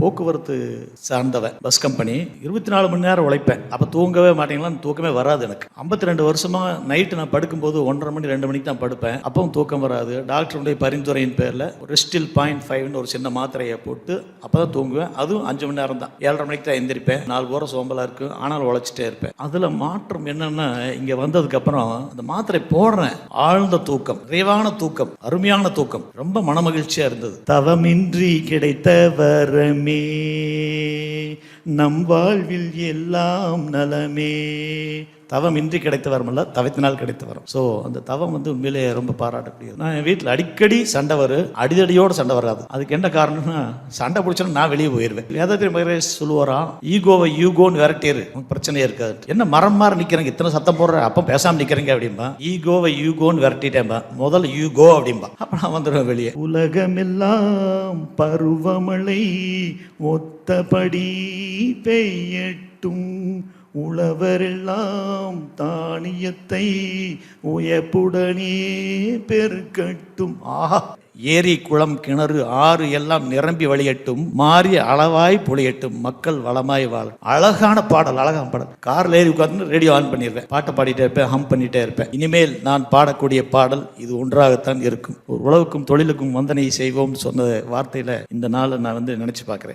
போக்குவரத்து சார்ந்தவன், bus company. 24 மணி நேரம் உழைப்பேன். அப்போ தூங்கவே மாட்டீங்களான்னு தூக்கமே வராது எனக்கு. 52 வருஷமா நைட்டு நான் படுக்கும்போது 1:30 மணி 2 மணிக்கு தான் படுப்பேன். அப்பவும் தூக்கம் வராது. டாக்டருடைய பரிந்துரையின் பேரில் ரெஸ்டில் 0.5 ஒரு சின்ன மாத்திரையை போட்டு அப்போ தான் தூங்குவேன். அதுவும் 5 மணி நேரம் தான். 7:30 மணிக்கு தான் எந்திரிப்பேன். 4 போகிற சோம்பலாக இருக்கும், ஆனால் உழைச்சிட்டே இருப்பேன். அதில் மாற்றம் என்னன்னா, இங்கே வந்ததுக்கப்புறம் அந்த மாத்திரை போடுறேன், ஆழ்ந்த தூக்கம், நிறைவான தூக்கம், அருமையான தூக்கம், ரொம்ப மனமகிழ்ச்சியாக இருந்தது. தவமின்றி கிடைத்த வரமே நம் வாழ்வில் எல்லாம் நலமே. தவம் இன்றி கிடைத்த வரம் அல்ல, தவத்தினால் கிடைத்த வரம். ஸோ அந்த தவம் உண்மையிலே ரொம்ப பாராட்டக்கூடியது. நான் என் வீட்டில் அடிக்கடி சண்டை வரும், அடிதடியோடு சண்டை வராது. அதுக்கு என்ன காரணம்னா, சண்டை பிடிச்சோன்னா நான் வெளியே போயிடுவேன். வேதத்தின் மகரேஷ் சொல்லுவாராம், ஈகோவை யூகோன்னு விரட்டிரு, பிரச்சனையே இருக்காது. என்ன மரம் மாதிரி நிற்கிறேங்க, இத்தனை சத்தம் போடுற, அப்போ பேசாமல் நிற்கிறீங்க அப்படின்பா. ஈகோவை யூகோன்னு விரட்டிட்டேன்பா, முதல்ல யூகோ அப்படின்பா. அப்போ நான் வந்துடுவேன் வெளியே. உலகமெல்லாம் பருவமழை ஒத்தபடி பெய்யட்டும், உழவரெல்லாம் தானியத்தை உயப்புடனே பெருக்கட்டும். ஆஹா, ஏரி குளம் கிணறு ஆறு எல்லாம் நிரம்பி வழியட்டும், மாறி அளவாய் பொழியட்டும், மக்கள் வளமாய் வாழ. அழகான பாடல், அழகான பாடல். காரில் ஏறி உட்காந்து ரேடியோ ஆன் பண்ணிடுவேன், பாட்டை பாடிட்டே இருப்பேன், ஹம் பண்ணிட்டே இருப்பேன். இனிமேல் நான் பாடக்கூடிய பாடல் இது ஒன்றாகத்தான் இருக்கும். ஒரு உழவுக்கும் தொழிலுக்கும் வந்தனை செய்வோம்னு சொன்ன வார்த்தையில இந்த நாளை நான் நினைச்சு பார்க்கிறேன்.